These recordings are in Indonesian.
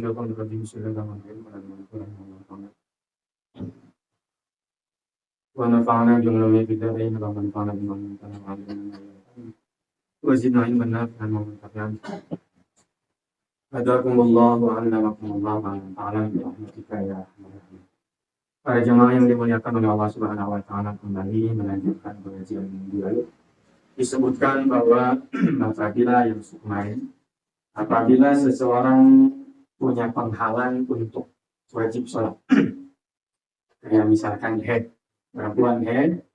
Bismillahirrahmanirrahim. Bismillahirrahmanirrahim. Wa nafa'ana jumlahnya bidarin wa manfa'ana bima manfa'ana wa zidna ilman nafi'an wa manfa'an. Hadakumullah wa alamakumullah wa ta'ala bi rahmatika ya rahman. Para jemaah yang dimuliakan oleh Allah Subhanahu wa taala, kembali melanjutkan pengajian minggu lalu. Disebutkan bahwa apabila yang kemarin, apabila seseorang punya penghalang untuk wajib sholat, kayak misalkan head, perempuan head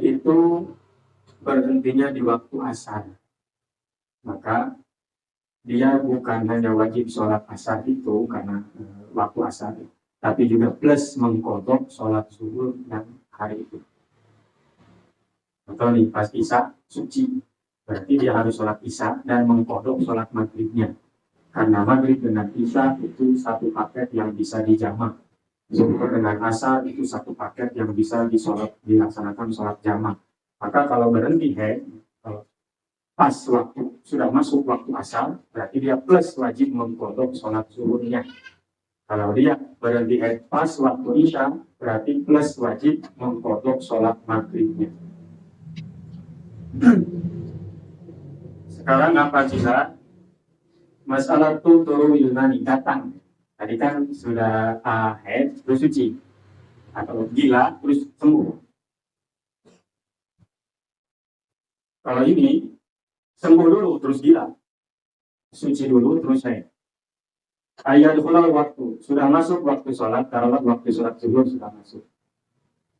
itu berhentinya di waktu asar, maka dia bukan hanya wajib sholat asar itu karena waktu asar, tapi juga plus mengkodok sholat zuhur dan hari itu. Atau nih pas isya suci, berarti dia harus sholat isya dan mengkodok sholat maghribnya. Karena maghrib dengan isya itu satu paket yang bisa dijamak. Zuhur dengan asar itu satu paket yang bisa dilaksanakan sholat jamak. Maka kalau berhenti pas waktu sudah masuk waktu asar, berarti dia plus wajib mengkodok sholat zuhurnya. Kalau dia berhenti pas waktu isya, berarti plus wajib mengkodok sholat maghribnya. Sekarang apa jika masalah itu turun Yunani datang? Tadi kan sudah head terus suci, atau gila terus sembuh. Kalau ini sembuh dulu terus gila, suci dulu terus head. Ayat waktu sudah masuk waktu sholat, taruhlah waktu sholat zuhur sudah masuk.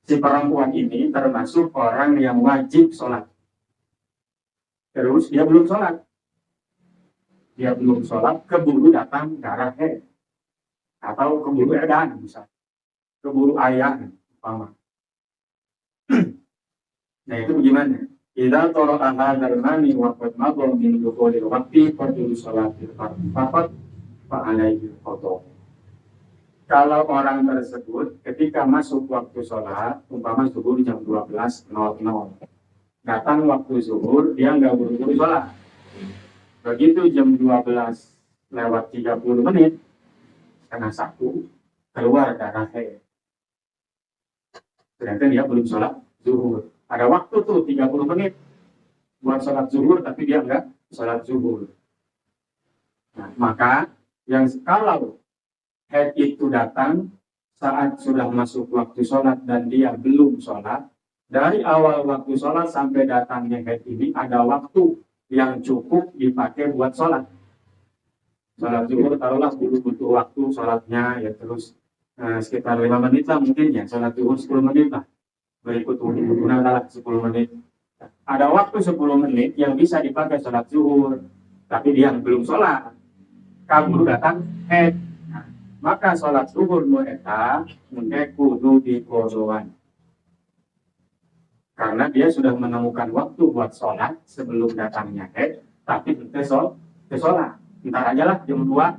Si perempuan ini termasuk orang yang wajib sholat. Terus dia belum sholat. Keburu datang darah head. Atau keburu edan, misalnya. Keburu ayah, umpama. Nah itu bagaimana? Idza tara'a hadzal mani wa qad madha min dukhulil waqti fardhu sholatil fardhu faqat fa alaihi qada. Kalau orang tersebut ketika masuk waktu sholat, umpama zuhur jam 12.00, datang waktu zuhur, dia nggak buru-buru sholat. Begitu jam 12:30, setengah 1, keluar darah haid. Sedangkan dia belum sholat zuhur. Ada waktu tuh 30 menit buat sholat zuhur, tapi dia nggak sholat zuhur. Nah, maka yang kalau haid itu datang saat sudah masuk waktu sholat dan dia belum sholat, dari awal waktu sholat sampai datangnya haid ini ada waktu yang cukup dipakai buat sholat. Sholat zuhur taruhlah butuh waktu sholatnya ya terus sekitar 5 menit lah mungkin ya, sholat zuhur 10 menit lah. Berikut wudhunya adalah 10 menit. Ada waktu 10 menit yang bisa dipakai sholat zuhur, tapi dia belum sholat. Kabur datang head. Nah, maka sholat zuhur mu'eta kudu dikodoan. Karena dia sudah menemukan waktu buat sholat sebelum datangnya head, tapi kita sholat. Ntar aja lah jam 2,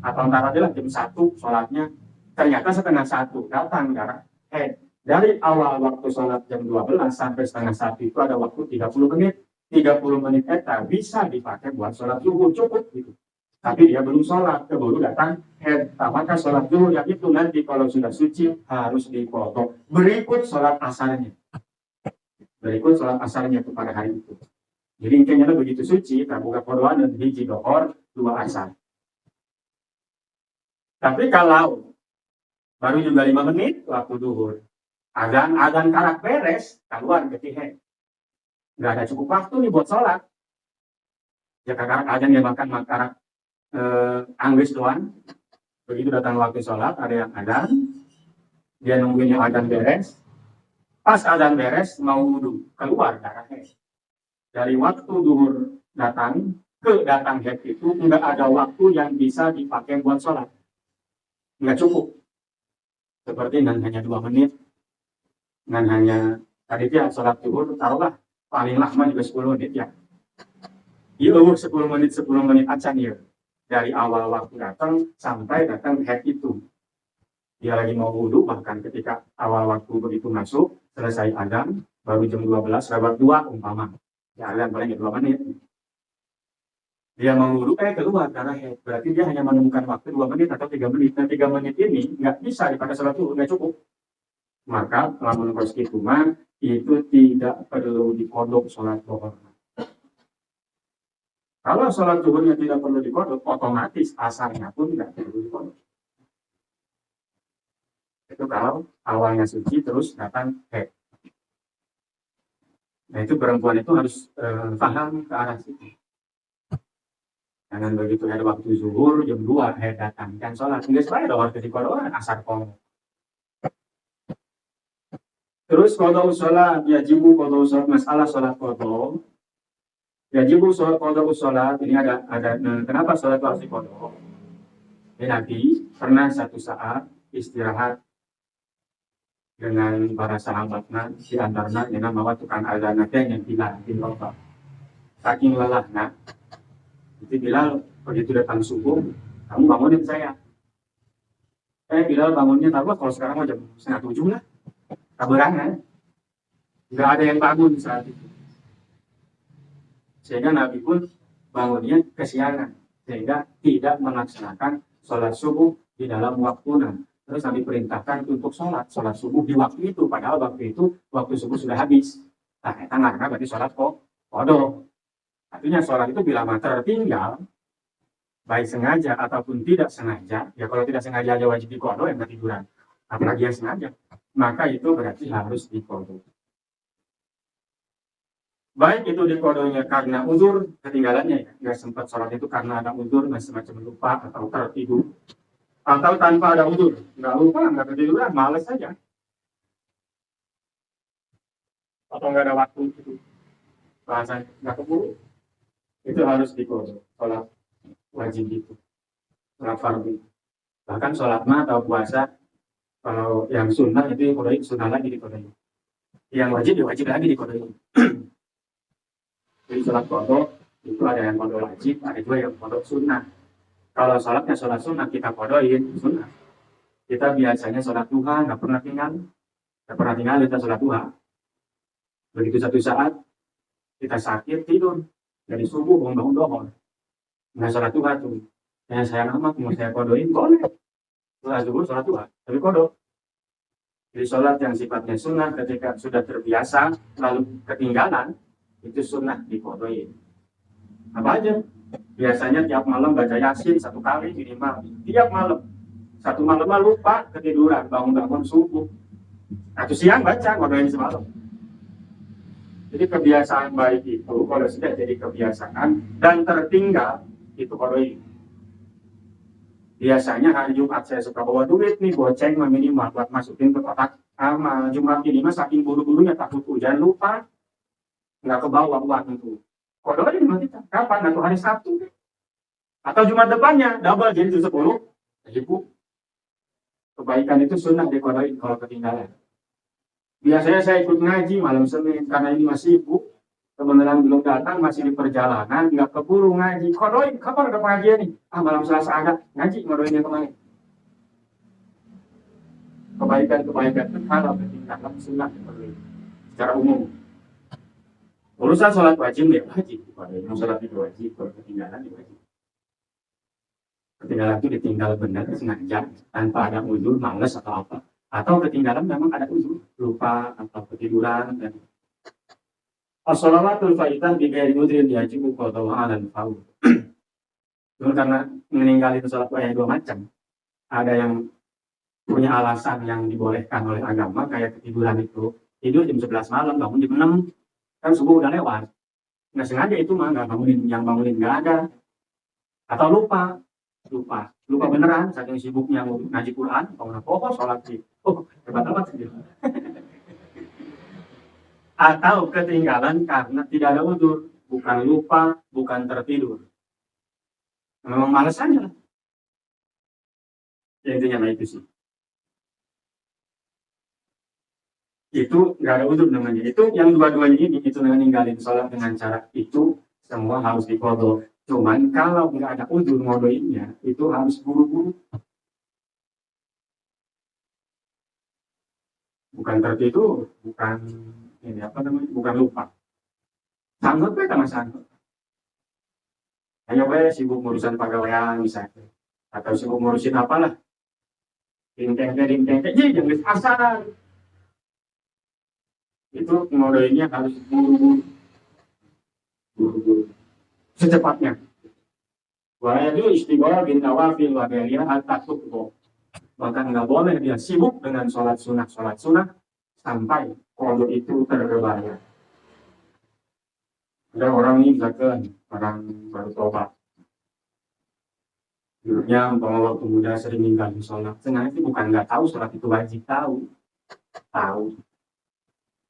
atau ntar aja lah jam 1 sholatnya. Ternyata setengah 1 datang darah head. Dari awal waktu sholat jam 12 sampai setengah 1 itu ada waktu 30 menit. 30 menit eta bisa dipakai buat sholat zuhur, cukup gitu. Tapi dia belum sholat, keburu datang head. Maka sholat zuhur yang itu nanti kalau sudah suci harus dipotong. Berikut sholat asarnya. Berikut sholat asarnya pada hari itu. Jadi intinya begitu suci, terbuka kodoan dan hiji dohor, 2 asar. Tapi kalau baru juga 5 menit waktu duhur, azan karak beres, keluar ketihe. Nggak ada cukup waktu nih buat sholat. Ya karak azan dia makan makarak anggis doang. Begitu datang waktu sholat, ada yang azan, dia nungguin yang azan beres. Pas azan beres, mau wudhu, keluar darahnya. Dari waktu duhur datang ke datang head itu nggak ada waktu yang bisa dipakai buat sholat. Nggak cukup. Seperti dengan hanya 2 menit, dengan hanya tadi dia sholat duhur, taruhlah paling lama juga 10 menit ya. Iya, 10 menit acan ya. Dari awal waktu datang sampai datang head itu. Dia lagi mau wudhu, bahkan ketika awal waktu begitu masuk, selesai azan, baru jam 12:02 umpama. Ya, azan paling 2 menit. Dia mau wudhu keluar darah head, berarti dia hanya menemukan waktu 2 menit atau 3 menit, dan 3 menit ini nggak bisa dipakai sholat zuhur, nggak cukup. Maka lamun itu mah itu tidak perlu dikodok sholat zuhur. Kalau sholat zuhurnya tidak perlu dikodok, otomatis asarnya pun nggak perlu dikodok. Itu kalau awalnya suci terus datang head. Nah itu perempuan itu harus paham ke arah situ. Jangan begitu ada waktu zuhur jam 2 head datang kan sholat. Enggak sebenarnya ada waktu di kodok asar kong. Terus kodok sholat, yajibu kodok sholat, masalah sholat kodok. Yajibu kodok sholat, ini ada kenapa sholat itu harus dikodok? Ini Nabi pernah satu saat istirahat dengan para sahabatnya, di antaranya dengan bawa tukang azan yang Bilal bin Rabah. Saking lelahnya, itu Bilal begitu datang subuh, kamu bangunin saya. Bilal bangunnya tahu kalau sekarang mau jam 6:30 lah, kabarangan. Nggak ada yang bangun saat itu. Sehingga Nabi pun bangunnya kesiangan, sehingga tidak melaksanakan sholat subuh di dalam waktunya. Terus Nabi perintahkan untuk sholat subuh di waktu itu, padahal waktu itu waktu subuh sudah habis. Nah, itu karena berarti sholat kodok. Artinya sholat itu bila tertinggal, baik sengaja ataupun tidak sengaja, ya kalau tidak sengaja aja wajib dikodok yang ketiduran, apalagi yang sengaja, maka itu berarti harus dikodok. Baik itu dikodonya karena uzur ketinggalannya, ya nggak sempat sholat itu karena ada uzur, nggak semacam lupa atau tertidur, atau tanpa ada uzur, nggak lupa, nggak ketiduran, males saja, atau nggak ada waktu itu, bahasa nggak keburu, itu harus dikodok sholat wajib itu, sholat fardu. Bahkan sholat mah atau puasa, kalau yang sunnah itu dikodoin, sunnah lagi dikodoin, yang wajib ya wajib lagi dikodoin. Jadi sholat kodok itu ada yang kodok wajib, ada juga yang kodok sunnah. Kalau sholatnya sholat sunnah kita kodoin sunnah. Kita biasanya sholat duha nggak pernah tinggal kita sholat duha. Begitu satu saat kita sakit tidur dari subuh bangun dohor, nggak sholat duha tuh. Saya amat mau saya kodoin boleh. Sholat zuhur sholat duha tapi kodok. Jadi sholat yang sifatnya sunnah ketika sudah terbiasa lalu ketinggalan, itu sunnah dikodoin. Apa aja? Biasanya tiap malam baca Yasin 1 kali minimal. Tiap malam. Satu malam lupa ketiduran, bangun subuh. Atau siang baca, kodoin semalam. Jadi kebiasaan baik itu kalau sudah jadi kebiasaan dan tertinggal, itu kodoin. Biasanya hari Jumat saya suka bawa duit nih, goceng minimal buat masukin ke kotak amal. Jumat ini mah saking buru-burunya takut hujan lupa. Nggak ke bawah uang itu. Kodoin sama kita. Kapan? Atau hari Sabtu. Atau Jumat depannya. Double jadi 10. Ibu. Kebaikan itu sunnah dikodoin kalau ketinggalan. Biasanya saya ikut ngaji malam Senin. Karena ini masih sibuk. Kebenaran belum datang. Masih di perjalanan. Nggak keburu ngaji. Kodoin. Kapan ada pengajian nih? Malam Selasa ada. Ngaji. Kodoinnya kemana? Kebaikan itu kalau ketinggalan sunnah dikodoin. Secara umum. Urusan sholat wajib ya wajib, yang sholat itu wajib, kalau ketinggalan ya wajib. Ketinggalan itu ditinggal benar sengaja tanpa ada uzur, males atau apa, atau ketinggalan memang ada uzur, lupa atau ketiduran dan as-shalawatul faidah bi ghairi udhrin yajibu qada'uha dan faul. Karena meninggalin sholat wajib 2 macam. Ada yang punya alasan yang dibolehkan oleh agama kayak ketiduran itu, tidur jam 11 malam, bangun jam 6. Kan subuh udah lewat, nggak sengaja itu mah nggak bangunin, yang bangunin nggak ada, atau lupa beneran saking sibuknya ngaji Quran, kalau sholat sih, hebat amat sih. Atau ketinggalan karena tidak ada uzur, bukan lupa, bukan tertidur, memang males aja. Ya, intinya itu sih. Itu nggak ada uzur namanya. Itu yang dua-duanya ini, itu ninggalin sholat dengan cara itu semua harus dikodok. Cuman kalau nggak ada uzur ngodoinnya, itu harus buru-buru. Bukan tertidur, bukan ini apa namanya, bukan lupa. Sanggup ya sama sanggup. hanya gue sibuk ngurusan pegawaian misalnya, atau sibuk ngurusin apalah, dingkeng, jadi jangan asal itu modalnya harus buru-buru secepatnya. Wahai itu istiqomah bin nawafil wa ghairiha hatta tuqdo. Bahkan nggak boleh dia sibuk dengan sholat sunnah sampai qada itu terbayar. Ada orang ini misalkan orang baru tobat, dulunya umpama waktu muda sering ninggalin sholat. Sebenarnya itu bukan nggak tahu sholat itu wajib, tahu.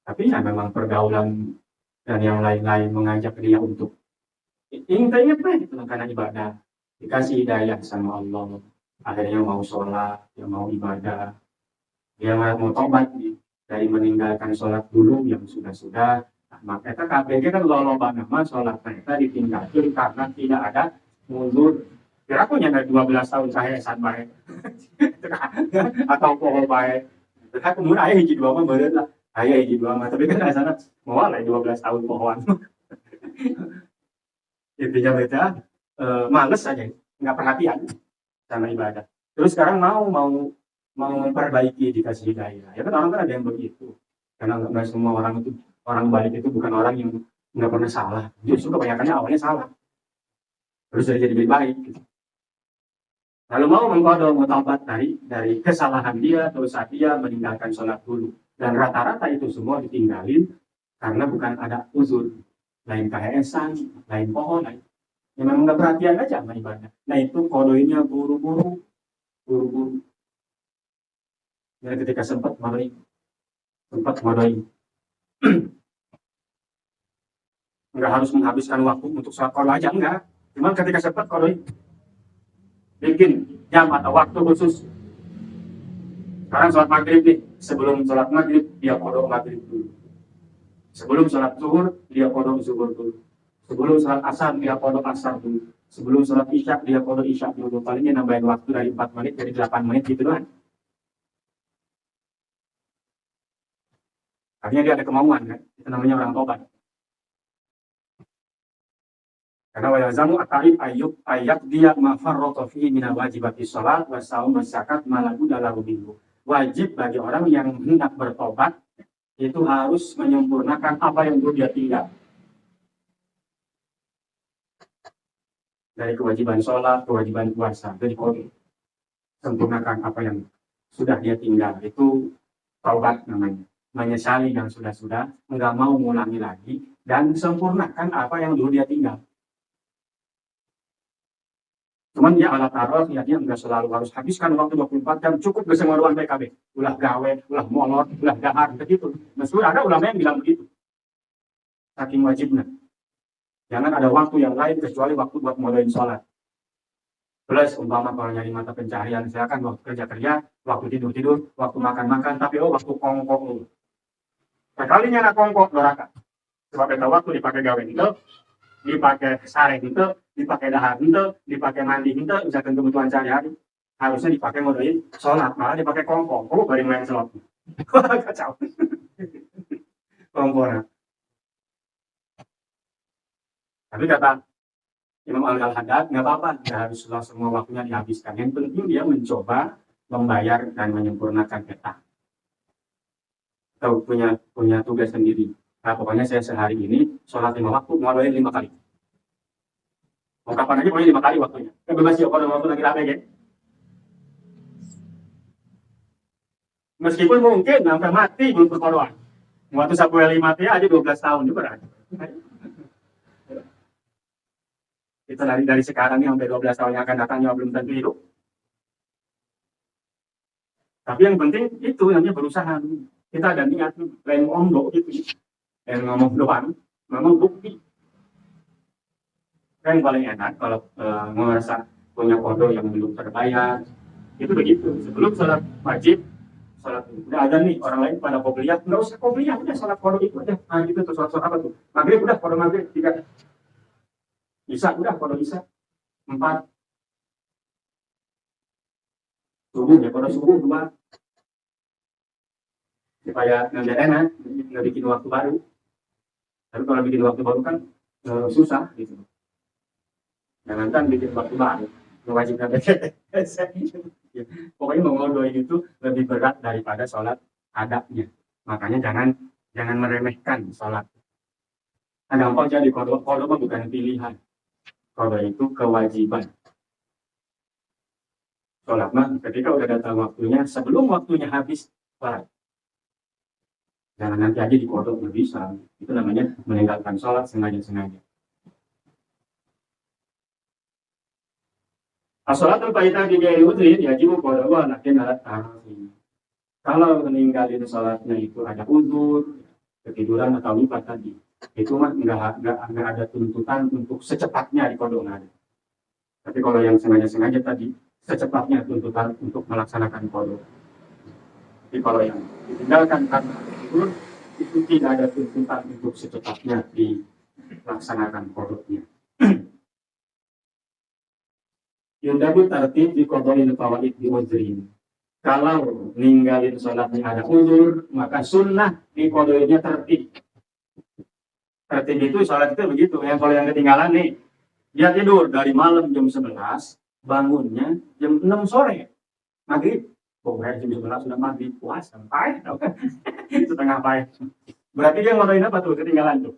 Tapi ya memang pergaulan dan yang lain-lain mengajak dia untuk intinya apa gitu karena ibadah, dikasih hidayah sama Allah, akhirnya mau sholat, dia mau ibadah, dia mau tobat dari meninggalkan sholat dulu yang sudah. Nah, maka kita KBG kan loba nama sholat mereka ditinggalkan karena tidak ada mundur. Kira aku nyanda 12 tahun saya baik atau pohon baik. Aku kemudian ayah hiji dua mah bener lah, ayah hiji dua mah tapi kan sana mau lah 12 tahun pohon. Intinya beda, males aja, nggak perhatian sama ibadah. Terus sekarang mau memperbaiki, dikasih hidayah. Ya kan orang kan ada yang begitu. Karena nggak semua orang itu, orang baik itu bukan orang yang nggak pernah salah. Justru kebanyakannya awalnya salah. Terus jadi lebih baik. Gitu. Lalu mau mengkodok mutaubat dari kesalahan dia, dosa dia, meninggalkan sholat dulu. Dan rata-rata itu semua ditinggalin karena bukan ada uzur. Lain KHS-an, lain pohon, lain. Ya memang nggak perhatian aja sama ibadah. Nah itu kodoinya buru-buru. Dan ketika sempat modoi. Nggak harus menghabiskan waktu untuk sholat kodo aja, enggak. Cuma ketika sempat kodoi. Bikin jam atau waktu khusus. Sekarang sholat maghrib nih, sebelum sholat maghrib dia kodok maghrib dulu. Sebelum sholat zuhur dia kodok zuhur dulu. Sebelum sholat asar dia kodok asar dulu. Sebelum sholat isya dia kodok isya dulu. Palingnya nambahin waktu dari 4 menit jadi 8 menit gitu kan. Artinya dia ada kemauan kan. Itu namanya orang tobat. Karena wajazamu at-taib ayyuk dia mafarrata fihi min wajibati shalat wa saum wa zakat malaku dalam minggu. Wajib bagi orang yang hendak bertobat itu harus menyempurnakan apa yang dulu dia tinggal. Dari kewajiban sholat, kewajiban puasa, jadi kode. Sempurnakan apa yang sudah dia tinggal. Itu taubat namanya. Menyesali yang sudah, enggak mau mengulangi lagi, dan sempurnakan apa yang dulu dia tinggal. Cuman dia alat taruh, ya dia enggak selalu harus habiskan waktu 24 jam, cukup bersemaruan PKB. Ulah gawe, ulah molor, ulah dahar, begitu. Meskipun ada ulama yang bilang begitu. Saking wajibnya. Jangan ada waktu yang lain kecuali waktu buat mulain sholat. Plus umpama kalau nyari mata pencaharian, silakan waktu kerja, waktu tidur, waktu makan, tapi waktu kongkong dulu. Sekalinya nak kongkong, doraka. Sebab itu waktu dipakai gawe itu, dipakai sare itu, dipakai dahar itu, dipakai mandi itu, misalkan kebutuhan sehari-hari. Harusnya dipakai modalin sholat, malah dipakai kongkong. Oh, baru main sholat. Kacau. Kongkong. Tapi kata Imam Al-Haddad, nggak apa-apa, nggak harus semua waktunya dihabiskan. Yang penting dia mencoba membayar dan menyempurnakan peta. Atau punya tugas sendiri. Nah, pokoknya saya sehari ini sholat 5 waktu, mau doain 5 kali. Mau kapan aja, pokoknya 5 kali waktunya. Kan bebas ya, kalau waktu lagi rame ya. Meskipun mungkin sampai mati belum berkorban. Waktu Samuel mati aja 12 tahun juga. Kita dari sekarang nih sampai 12 tahun yang akan datang yang belum tentu hidup. Tapi yang penting itu namanya berusaha. Kita ada niat, lain omdo gitu. Yang ngomong doang, memang bukti. Yang paling enak kalau merasa punya kodo yang belum terbayar, itu begitu. Sebelum sholat wajib, sholat udah ada nih orang lain pada qobliyah, nggak usah qobliyah, udah sholat kodo itu aja. Nah gitu tuh sholat apa tuh? Maghrib udah kodo maghrib 3. Isya udah kodo isya 4. Subuh ya kodo subuh 2. Supaya nggak enak, nggak bikin waktu baru. Tapi kalau bikin waktu baru kan susah gitu. Jangankan bikin waktu baru, mewajibkan BTS. Pokoknya mengodoin itu lebih berat daripada sholat adabnya. Makanya jangan meremehkan sholat. Nah, gampang jadi kodok bukan pilihan. Kodok itu kewajiban. Sholat mah ketika udah datang waktunya, sebelum waktunya habis, sholat. Jangan nanti aja dikodok, nggak bisa. Itu namanya meninggalkan sholat sengaja-sengaja. As-sholatul fa'idah bi ghairi udhrin yajibu qada'uha lakin ala ta'khir. Kalau meninggalin sholatnya itu ada udzur, ketiduran atau lupa tadi, itu mah nggak ada tuntutan untuk secepatnya dikodok, nggak ada. Tapi kalau yang sengaja-sengaja tadi, secepatnya tuntutan untuk melaksanakan kodok. Tapi kalau yang ditinggalkan karena tidur, itu tidak ada tuntutan untuk secepatnya dilaksanakan kodoknya. Yundabu tertib di qada'il fawaid di udhrin. Kalau ninggalin sholatnya ada uzur, maka sunnah di qada'ilnya tertib. Tertib itu sholat itu begitu. Yang kalau yang ketinggalan nih, dia tidur dari malam jam 11, bangunnya jam 6 sore. Maghrib. Pokoknya jam 11 sudah maghrib, puasa. Pahit, setengah pahit. Berarti dia ngadain apa tuh ketinggalan tuh?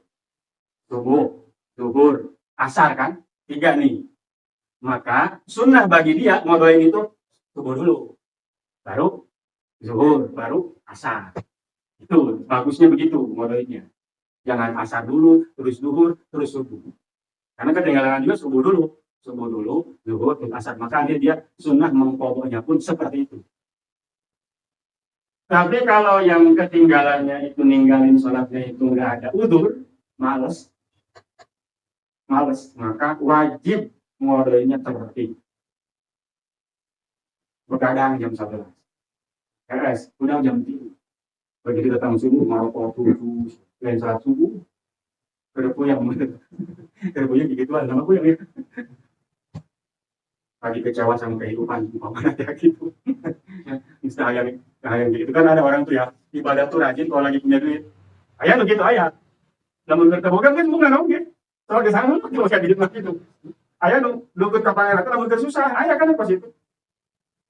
Subuh, zuhur, asar kan? 3 nih. Maka sunnah bagi dia ngodoin itu subuh dulu, baru zuhur, baru asar. Itu bagusnya begitu ngodoinnya. Jangan asar dulu, terus zuhur, terus subuh. Karena ketinggalan juga subuh dulu, zuhur, terus asar. Maka dia sunnah mengkodoknya pun seperti itu. Tapi kalau yang ketinggalannya itu ninggalin sholatnya itu nggak ada udzur, males, maka wajib ngodoinnya tertib. Begadang jam 11. Udah jam 3. Begitu datang subuh, mau tujuh, lain salat subuh, kerupuk kerupuknya gitu nama aku yang lagi kecewa sama kehidupan, umpamanya kayak gitu. Misalnya yang gitu kan ada orang tuh ya, ibadah tuh rajin kalau lagi punya duit. Ayah begitu ayah. Namun bertebogan kan bukan dong ya. Soal ke sana tuh kayak di rumah gitu. Ayah lukut ke pangeran, namun susah, ayah kan pas itu.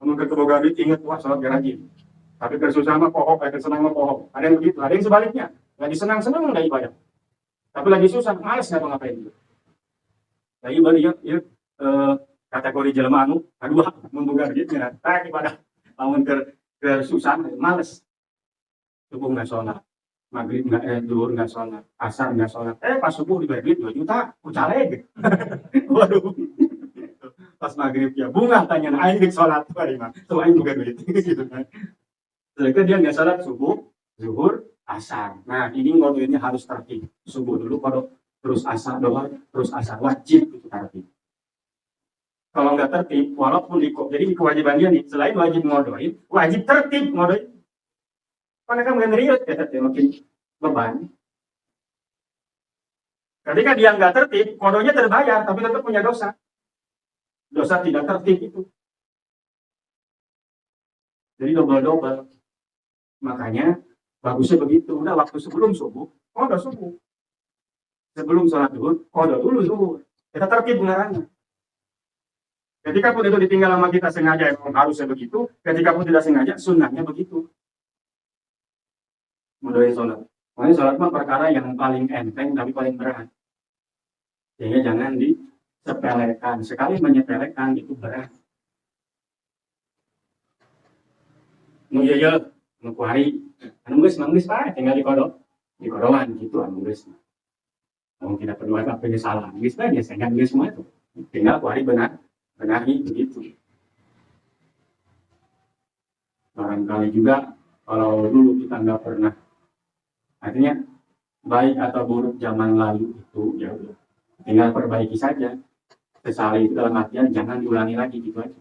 Namun keboga duit ingat wah sholat rajin. Tapi kersusah mah pohok, kesenang mah pohok. Ada yang begitu, ada yang sebaliknya. Lagi senang-senang nggak ibadah. Tapi lagi susah, malas ngapa-ngapain gitu. Nah ibadah ya, kategori jelema anu, kedua membuka duit ya, ibadah. Namun kersusah, malas. Subuh nggak sholat, maghrib nggak, zuhur nggak sholat, asar nggak sholat. Pas subuh diberi duit 2 juta, kucaleg. Waduh. Pas maghrib ya bunga tanya aing dik sholat mah so aing juga duit gitu kan. Setelah dia nggak sholat subuh, zuhur, asar. Nah ini ngodoinnya harus tertib. Subuh dulu kodok, terus asar doang, terus asar wajib itu tertib. Kalau nggak tertib, walaupun jadi kewajibannya nih selain wajib ngodoin, wajib tertib ngodoin. Karena kan makin riut ya makin beban. Ketika dia nggak tertib, kodonya terbayar tapi tetap punya dosa. Dosa tidak tertib itu. Jadi double. Makanya bagusnya begitu. Udah waktu sebelum subuh, kodok subuh. Sebelum sholat zuhur, kodok dulu zuhur. Kita tertib benarannya. Ketika pun itu ditinggal sama kita sengaja, emang harusnya begitu. Ketika pun tidak sengaja, sunnahnya begitu. Mendoain sholat. Makanya sholat mah perkara yang paling enteng tapi paling berat. Sehingga jangan disepelekan. Sekali menyepelekan itu berat. Iya, mengkuari. Nunggus Pak, tinggal di kodokan gitu, nunggus. Kalau tidak perlu apa punya salah, nunggus aja, saya nggak nunggus semua itu. Tinggal kuari benahi begitu. Barangkali juga kalau dulu kita nggak pernah, artinya baik atau buruk zaman lalu itu ya udah, tinggal perbaiki saja. Sesali itu dalam artian jangan diulangi lagi gitu aja.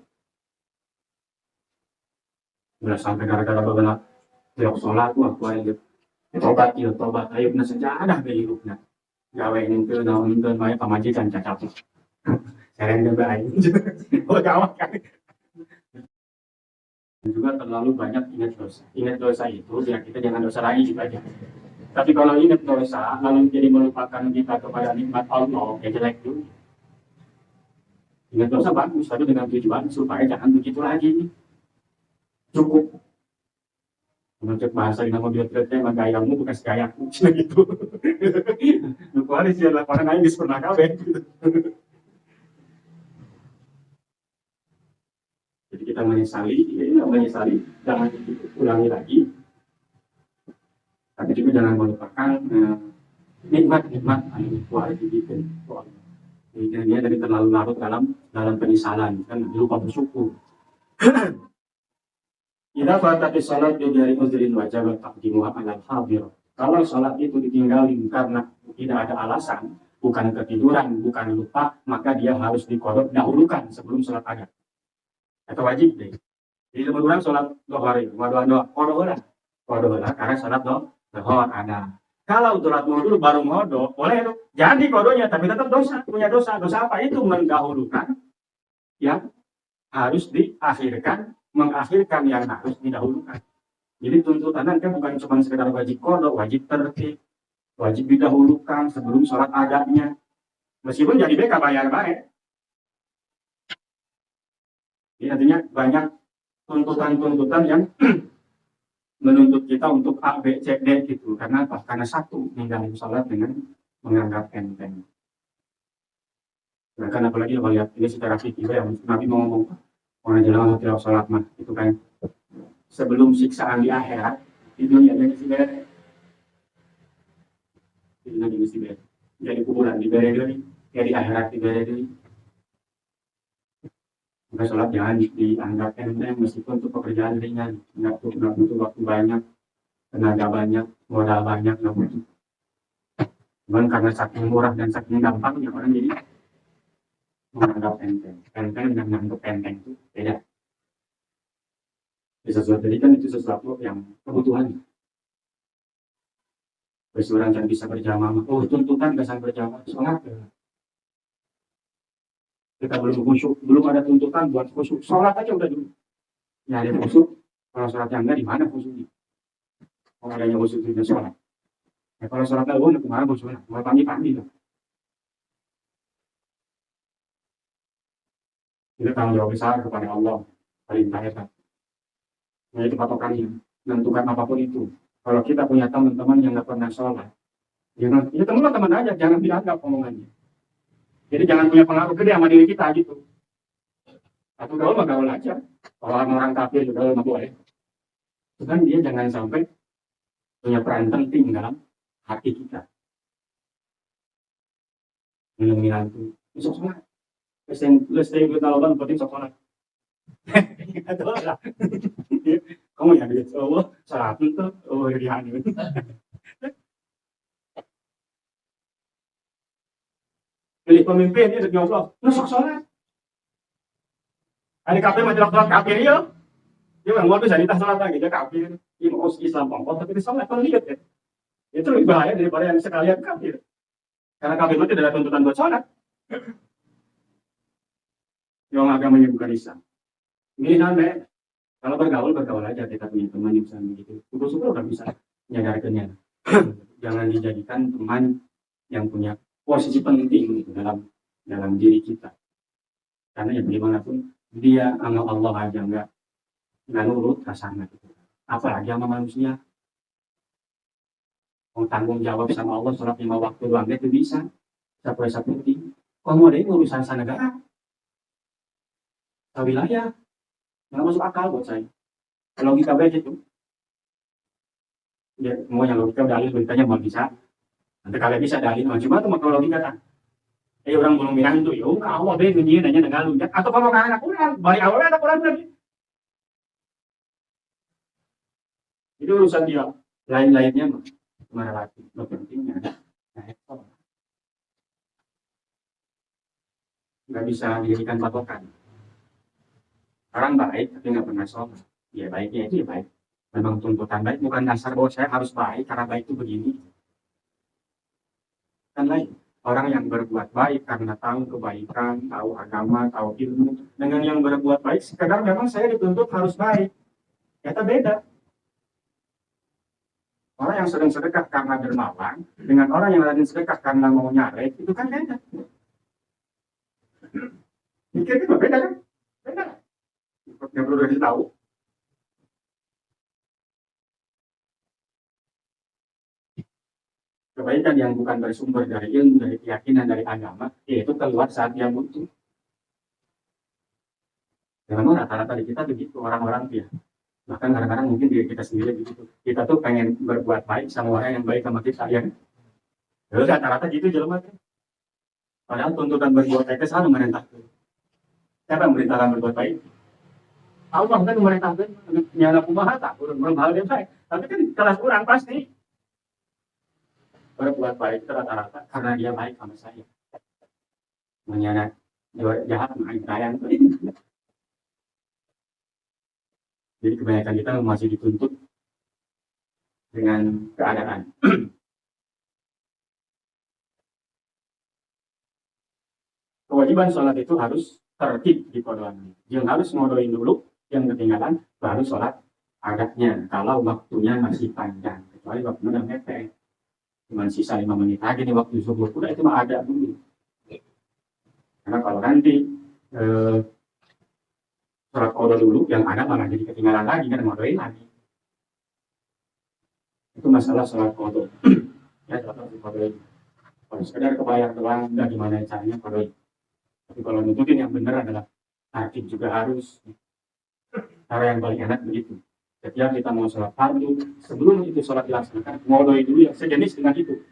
Udah sampai gara-gara bebenah tiap sholat wah kuari tobat, ayo kena sejadah ke hidupnya. Gawe itu naon itu bae pamajikan cacap. Sereng juga aing. Oh gawat kan. Juga terlalu banyak ingat dosa. Ingat dosa itu biar kita jangan dosa lagi gitu aja. Tapi kalau ingat dosa lalu jadi melupakan kita kepada nikmat Allah, ya jelek juga. Ingat dosa bagus, tapi dengan tujuan supaya jangan begitu lagi. Cukup. Menurut bahasa yang nama dia mah gayamu bukan segayaku, gitu. Lu kuali sih laporan aja pernah kawin. Gitu. Jadi kita menyesali, jangan ulangi lagi. Tapi juga jangan melupakan nikmat-nikmat yang kuali dibikin. Jadi dia dari terlalu larut dalam penyesalan, kan lupa bersyukur. Idza fatati salat bi ghairi uzrin wajib taqdimuha 'alal hadir. Kalau salat itu ditinggalin karena tidak ada alasan, bukan ketiduran, bukan lupa, maka dia harus diqodok dahulukan sebelum salat ada. Atau wajib deh. Jadi orang salat dhuhur itu, doa qodok lah karena salat dhuhur ada. Kalau salat dulu baru ngodok, boleh itu. Jadi kodonya tapi tetap dosa, punya dosa. Dosa apa itu? Mendahulukan yang harus diakhirkan, mengakhirkan yang harus didahulukan. Jadi tuntutan kan bukan cuma sekedar wajib kodok, wajib tertib, wajib didahulukan sebelum sholat adanya. Meskipun jadi BK bayar baik. Jadi artinya banyak tuntutan-tuntutan yang menuntut kita untuk A, B, C, D gitu. Karena apa? Karena satu, ninggalin sholat dengan menganggap enteng. Nah, kan apalagi kalau lihat ini secara fikih yang Nabi mau ngomong orang jalan tidak sholat mah itu kan sebelum siksaan di akhirat di dunia ini mesti beres, di dunia ini mesti beres, jadi kuburan diberes dulu, ya di akhirat diberes dulu. Maka sholat jangan dianggap enteng meskipun untuk pekerjaan ringan, nggak butuh waktu banyak, tenaga banyak, modal banyak, nggak butuh. Cuman karena saking murah dan saking gampangnya orang jadi menganggap enteng dan menganggap enteng itu beda. Sesuatu tadi kan itu sesuatu yang kebutuhan. Terus orang yang bisa berjamaah, oh tuntutan kesan berjamaah, sholat. Kita belum khusyuk, belum ada tuntutan buat khusyuk, sholat aja udah dulu. Ya ada khusyuk, kalau sholat yang enggak di mana khusyuknya? Kalau adanya khusyuk itu sholat. Ya kalau sholatnya udah kemana khusyuknya? Mau pagi-pagi lah. Kita tanggung jawab besar kepada Allah, perintah kan. Nah itu patokannya, menentukan apapun itu. Kalau kita punya teman-teman yang nggak pernah sholat, ya teman-teman aja, jangan dianggap omongannya. Jadi jangan punya pengaruh gede sama diri kita gitu. Atau gaul mah gaul aja. Kalau orang kafir juga nggak boleh. Kan dia jangan sampai punya peran penting dalam hati kita. Minum-minum itu, besok sholat. Lesteng kita lawan penting sholat. Atau lah. Kamu ya gitu, Allah sholat itu, oh ya gitu. Pilih pemimpin ini dari Allah, nusuk sholat. Ada kafir majalah sholat kafir ya, dia orang mau bisa ditah sholat lagi dia kafir, dia mau Islam pangkot tapi di sholat kan lihat ya, itu lebih bahaya daripada yang sekalian kafir, karena kafir itu tidak ada tuntutan buat sholat. Yang agamanya bukan Islam. Ini namanya kalau bergaul aja kita punya teman yang bisa begitu. Syukur-syukur udah bisa menyadarkannya. Jangan dijadikan teman yang punya posisi penting gitu dalam diri kita. Karena ya bagaimanapun dia sama Allah aja nggak nurut kasarnya gitu. Apalagi sama manusia. Mau tanggung jawab sama Allah sholat 5 waktu doang itu bisa. Satu penting. Kalau ada urusan negara, wilayah, nggak masuk akal buat saya. Logika baik itu. Ya, semua yang logika dalil beritanya mau bisa. Nanti kalian bisa dalil, cuma itu makro logika kan. Orang belum bilang itu, ya awal deh nanya dengan lu. Atau kalau anak orang, balik awalnya anak orang lagi. Itu urusan dia. Lain-lainnya mah relatif. Lo pentingnya nggak bisa dijadikan patokan. Orang baik tapi nggak pernah sholat. Ya baiknya itu ya baik. Memang tuntutan baik bukan dasar bahwa saya harus baik karena baik itu begini. Kan lain. Orang yang berbuat baik karena tahu kebaikan, tahu agama, tahu ilmu. Dengan yang berbuat baik sekedar memang saya dituntut harus baik. Kita beda. Orang yang sering sedekah karena dermawan dengan orang yang rajin sedekah karena mau nyarek itu kan beda. Mikir itu beda kan? Beda. Nggak perlu dikasih tahu. Kebaikan yang bukan bersumber dari ilmu, dari keyakinan, dari agama, yaitu keluar saat dia butuh. Memang rata-rata di kita begitu, orang-orang dia. Bahkan kadang-kadang mungkin diri kita sendiri begitu. Kita tuh pengen berbuat baik sama orang yang baik sama kita, ya. Lalu rata-rata gitu jelema. Padahal tuntutan berbuat baik itu selalu merintahkan. Siapa yang merintahkan berbuat baik? Allah kan memerintahkan nyala kumaha tak, belum hal yang baik. Tapi kan kelas kurang pasti berbuat baik itu rata-rata karena dia baik sama saya. Menyana jahat main sayang. Jadi kebanyakan kita masih dituntut dengan keadaan. Kewajiban sholat itu harus tertib di kodoannya. Yang harus ngodoin dulu, yang ketinggalan baru sholat adatnya. Kalau waktunya masih panjang, kecuali waktunya udah mepet. Cuma sisa 5 menit lagi nih waktu subuh, udah itu mah ada dulu. Karena kalau nanti sholat qada dulu, yang ada malah jadi ketinggalan lagi, kan ngodoin lagi. Itu masalah sholat qada. Ya, sholat qada. Kalau sekedar kebayang doang, udah gimana caranya qada. Tapi kalau nutupin yang benar adalah tartib juga harus. Cara yang paling enak begitu. Setiap kita mau sholat fardu, sebelum itu sholat dilaksanakan, ngodoin dulu yang sejenis dengan itu.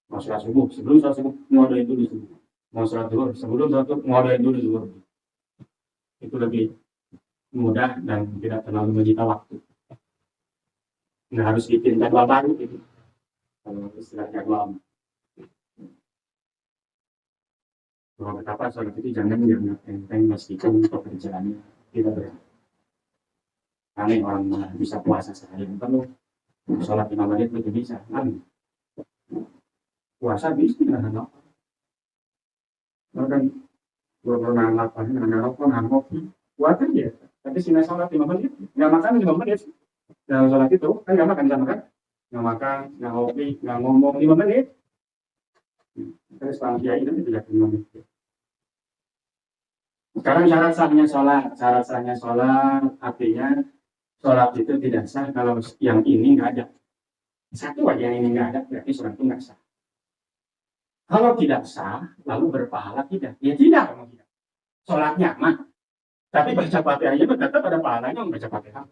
Mau sholat subuh, sebelum sholat subuh, ngodoin dulu subuh. Mau sholat zuhur, sebelum sholat zuhur, ngodoin dulu zuhur. Itu lebih mudah dan tidak terlalu menyita waktu. Nggak harus bikin jadwal baru gitu. Kalau istilah jadwal. Bahwa betapa sholat itu jangan dianggap enteng meskipun pekerjaannya tidak berat. Aneh orang bisa puasa seharian penuh, sholat 5 menit itu bisa. Aneh. Puasa bisa dengan apa? Bahkan 28 dengan rokok, dengan kopi, puasa dia. Tapi sini sholat 5 menit, nggak makan 5 menit. Dalam sholat itu kan nggak makan sama kan? Nggak makan, nggak kopi, nggak ngomong 5 menit. Terus kalau kiai itu tidak 5 menit. Sekarang syarat sahnya sholat artinya sholat itu tidak sah kalau yang ini nggak ada. Satu aja yang ini nggak ada, berarti sholat itu nggak sah. Kalau tidak sah, lalu berpahala tidak? Ya tidak, memang tidak. Sholatnya mah. Tapi baca Fatihahnya tetap ada pahalanya membaca Fatihah.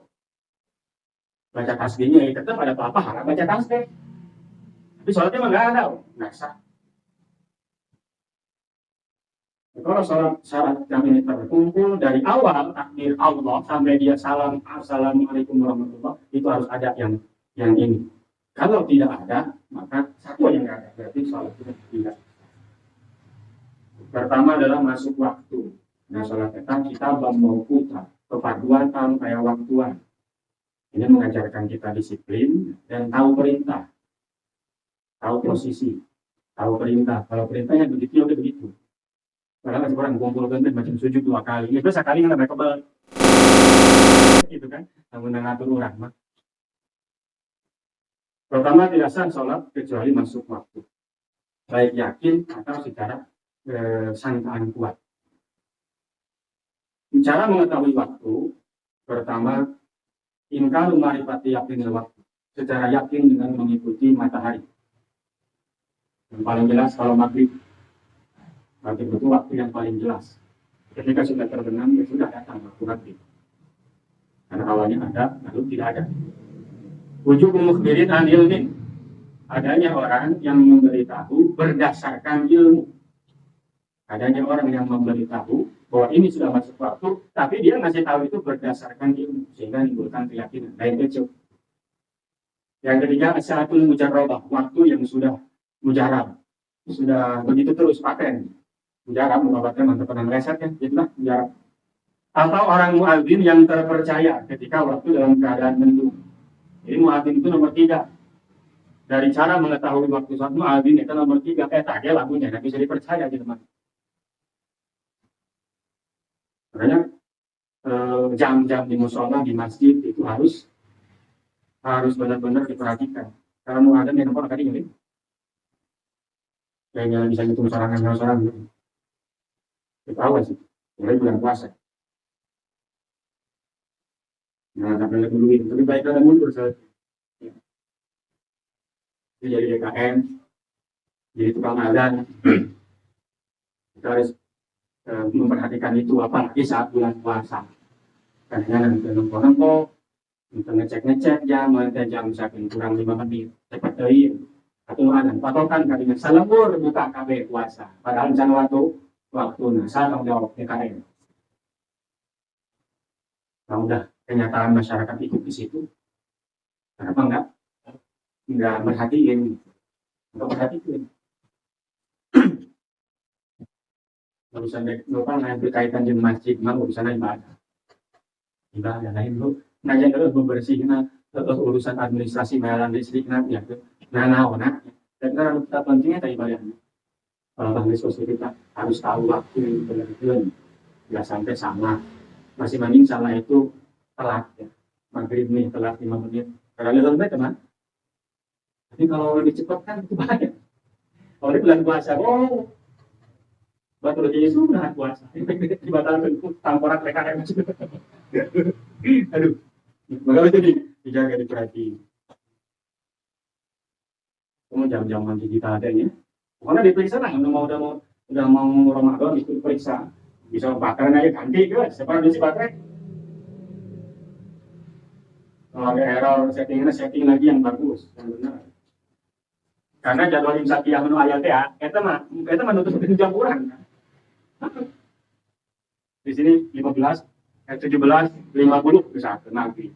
Baca tasbihnya ya tetap ada pahala baca tasbih. Tapi sholatnya mah nggak ada, nggak sah. Kalau syarat yang ini terkumpul dari awal takbir Allah sampai dia salam assalamualaikum warahmatullah, itu harus ada yang ini. Kalau tidak ada, maka satu yang nggak ada, berarti sholat itu tidak. Pertama adalah masuk waktu. Nah, sholat kita mau putar kepaduan kayak waktuan. Ini mengajarkan kita disiplin dan tahu perintah, tahu posisi, tahu perintah. Kalau perintahnya begitu, ya udah begitu. Padahal masih orang kumpul kan macam sujud 2 kali. Itu sekali nggak mereka balik. Gitu kan, namun ngatur orang mah. Pertama tidak sah sholat kecuali masuk waktu. Baik yakin atau secara sangkaan kuat. Cara mengetahui waktu, pertama, ingkaru marifati yakin waktu. Secara yakin dengan mengikuti matahari. Yang paling jelas kalau maghrib itu waktu yang paling jelas. Ketika sudah terbenam, ya sudah datang waktu maghrib. Karena awalnya ada, lalu tidak ada. Wujud mukhbirin an ilmin. Adanya orang yang memberitahu berdasarkan ilmu. Adanya orang yang memberitahu bahwa ini sudah masuk waktu, tapi dia ngasih tahu itu berdasarkan ilmu, sehingga menimbulkan keyakinan. Lain kecil. Yang ketiga, asyaratul mujarrabah, waktu yang sudah mujarab. Sudah begitu terus paten. Mujarab, mengobatkan mantap pernah meleset kan, itulah mujarab. Atau orang muadzin yang terpercaya ketika waktu dalam keadaan mendung. Jadi muadzin itu nomor 3. Dari cara mengetahui waktu sholat muadzin itu nomor 3. Tadi lagunya, tidak bisa dipercaya gitu teman. Makanya jam-jam di musola, di masjid itu harus benar-benar diperhatikan. Karena muadzin yang nomor tadi ini, kayaknya bisa hitung sorangan gitu. Itu awal sih, mulai bulan puasa. Nah, sampai dulu itu lebih baik dan mundur saya. Jadi DKM, jadi tukang azan, kita harus memperhatikan itu apalagi saat bulan puasa. Karena nanti nongkrong-nongkrong, kita ngecek-ngecek jam, nanti jam misalkan kurang 5 menit, cepat dari atau ada patokan kalinya salembur buka KB puasa. Padahal misalnya waktu nasa tanggung jawab DKM. Nah udah kenyataan masyarakat ikut di situ, kenapa enggak merhatiin, enggak perhatiin. Urusan lupa nggak berkaitan dengan masjid, mah urusan ibadah lain lu. Ngajar terus membersihkan urusan administrasi bayaran listrik nanti ya. Nah, dan kita pentingnya tadi bayarnya. Kalau bahas kita harus tahu waktu benar-benar nggak sampai sama. Masih mending salah itu telat ya. Maghrib nih telat 5 menit. Kalau lebih baik teman. Tapi kalau lebih cepat kan itu banyak. Kalau di bulan puasa, betul jadi sunat puasa. Dibatalkan tamporan PKM. Aduh, makanya itu dijaga diperhatiin. Kamu jam-jam nanti kita adanya. Pokoknya diperiksa lah, udah mau Ramadan itu diperiksa. Bisa bakar aja ganti ke, separah si baterai. Kalau ada error setting lagi yang bagus, yang benar. Karena jadwal imsak yang menu ayat ya, kita menutup jam kurang. Di sini 17, 50 bisa nanti.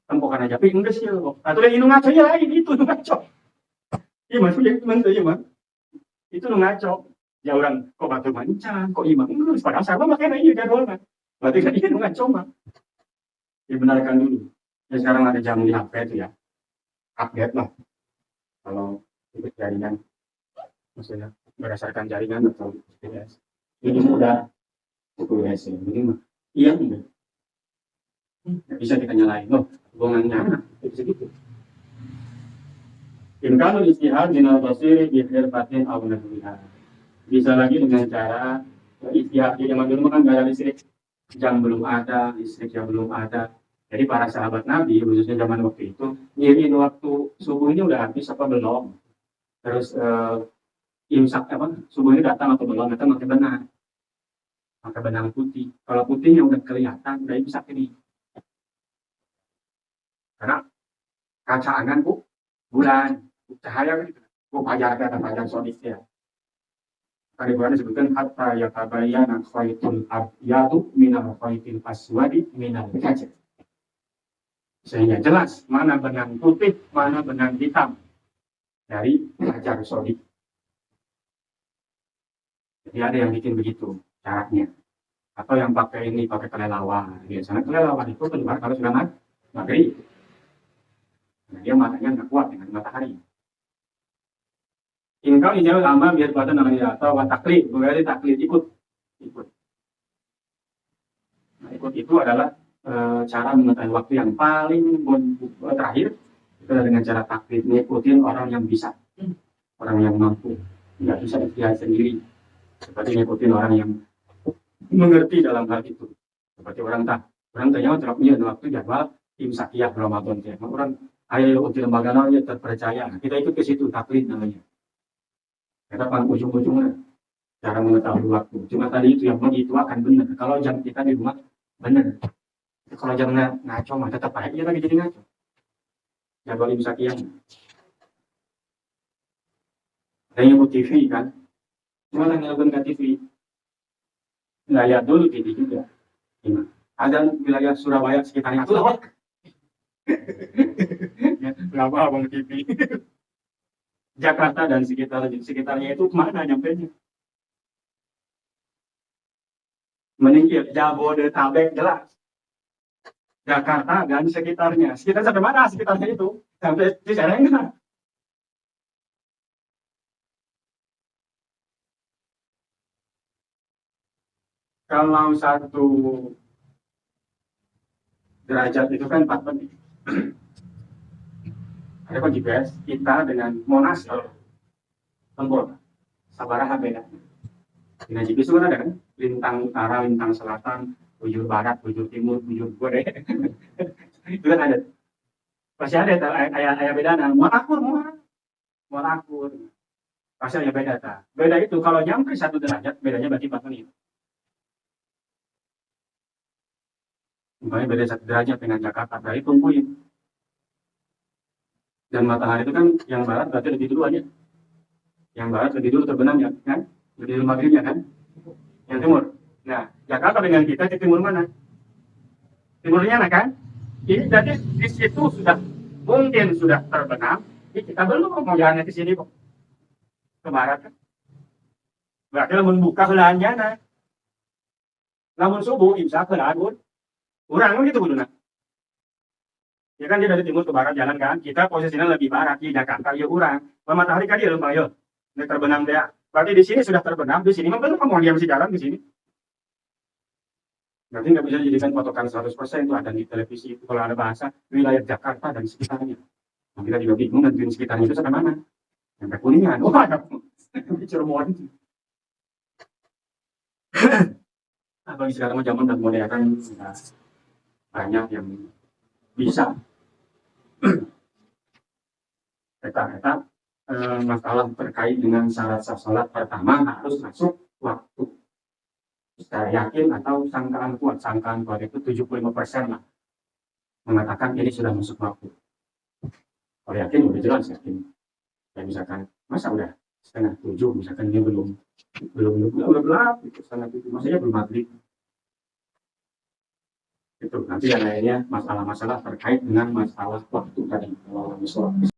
Tempokan aja, tapi enggak sih. Atau yang ini ngaco ya lain itu ngaco. Iya mas, iya mas. Itu ngaco. Ya orang kok batu mancan, kok imam enggak, padahal sama makanya iya jadwalnya. Berarti kan ini ngaco mah. Dibenarkan dulu. Ya sekarang ada jam di HP itu ya. Update lah. Kalau ikut jaringan, maksudnya berdasarkan jaringan atau GPS. Ini mudah. GPS ini mah. Iya enggak. Nggak bisa kita nyalain. Loh, hubungannya itu segitu. Imkanul istihad minal basiri bihirfatin aw nahwiha. Bisa lagi dengan cara istihad di zaman dulu kan gak ada listrik, jam belum ada, listrik yang belum ada. Jadi para sahabat Nabi khususnya zaman waktu itu ngirin waktu subuhnya udah habis apa belum. Terus imsak apa subuhnya datang atau belum, datang pakai benang putih. Kalau putihnya udah kelihatan udah imsak ini. Karena kaca angan bulan cahaya gitu. Fajar kata fajar sodik ya. Kali bulan disebutkan hatta yatabayyana khaytul abyadu minal khaytil aswadi minal fajr. Sehingga jelas mana benang putih, mana benang hitam dari fajar sodik. Jadi ada yang bikin begitu caranya. Atau yang pakai kelelawar. Biasanya kelelawar itu keluar kalau sudah maghrib. Nah, dia matanya nggak kuat dengan matahari. Ingkau ijal lama biar pada namanya atau taklid, berarti taklid ikut. Nah, ikut itu adalah cara mengetahui waktu yang paling terakhir itu dengan cara taklid, ngikutin orang yang bisa, orang yang mampu, nggak bisa ikhtiar sendiri. Seperti ngikutin orang yang mengerti dalam hal itu. Seperti orang tanya punya waktu jadwal imsakiyah Ramadan ya. Orang ayo di lembaga namanya terpercaya. Kita ikut ke situ taklid namanya. Kita ujung-ujungnya cara mengetahui waktu. Cuma tadi itu yang itu akan benar. Kalau jam kita di rumah benar. Kalau jamnya ngaco mah tetap aja dia lagi jadi ngaco. Jadwal imsakiyah. Ada yang ikut TV kan. Cuma yang nonton ke TV. Nggak lihat dulu TV juga. Gimana? Ada wilayah Surabaya sekitarnya itu loh. Kenapa abang TV? Jakarta dan sekitarnya itu kemana nyampenya? Meninggi Jabodetabek jelas. Jakarta dan sekitarnya. Sekitar sampai mana sekitarnya itu? Sampai di sana enggak? Kalau 1 derajat itu kan 4 menit. Ada kan GPS kita dengan Monas tempur sabaraha beda. Di GPS itu kan ada kan, lintang utara, lintang selatan, bujur barat, bujur timur, bujur gore. Itu kan ada. Pasti ada tuh, ayah beda nah. Mau akur. Pasti ada beda ta. Beda itu kalau nyampe 1 derajat, bedanya berarti 4 menit. Makanya beda 1 derajat dengan Jakarta, dari tungguin. Dan matahari itu kan yang barat berarti lebih dulu aja. Yang barat lebih dulu terbenam ya, kan? Lebih dulu maghribnya kan? Yang timur. Nah, Jakarta dengan kita di timur mana? Timurnya nah kan? Ini jadi di situ sudah mungkin sudah terbenam, ini kita belum mau jalannya ke sini kok, ke barat kan? Berarti lamun buka helaannya nah, lamun subuh imsak helaan urang gitu kuduna. Ya kan dia dari timur ke barat jalan kan, kita posisinya lebih barat di Jakarta ya urang. Matahari kan dia lembah yo, ini terbenam dia. Berarti di sini sudah terbenam, di sini mah belum mau dia masih jalan di sini. Berarti nggak bisa dijadikan patokan 100% itu ada di televisi itu kalau ada bahasa wilayah Jakarta dan sekitarnya. Nah, kita juga bingung dan di sekitarnya itu sampai mana? Sampai Kuningan. Wah, di Cirebon. Apalagi sekarang zaman dan modern kan banyak yang bisa. Kita masalah terkait dengan syarat salat pertama harus masuk waktu. Secara yakin atau sangkaan kuat itu 75% lah mengatakan ini sudah masuk waktu. Kalau yakin udah jelas yakin. Ya misalkan masa udah 6:30 misalkan dia belum udah gelap itu 6:30 masanya belum maghrib. Itu nanti yang lainnya masalah-masalah terkait dengan masalah waktu tadi kalau sholat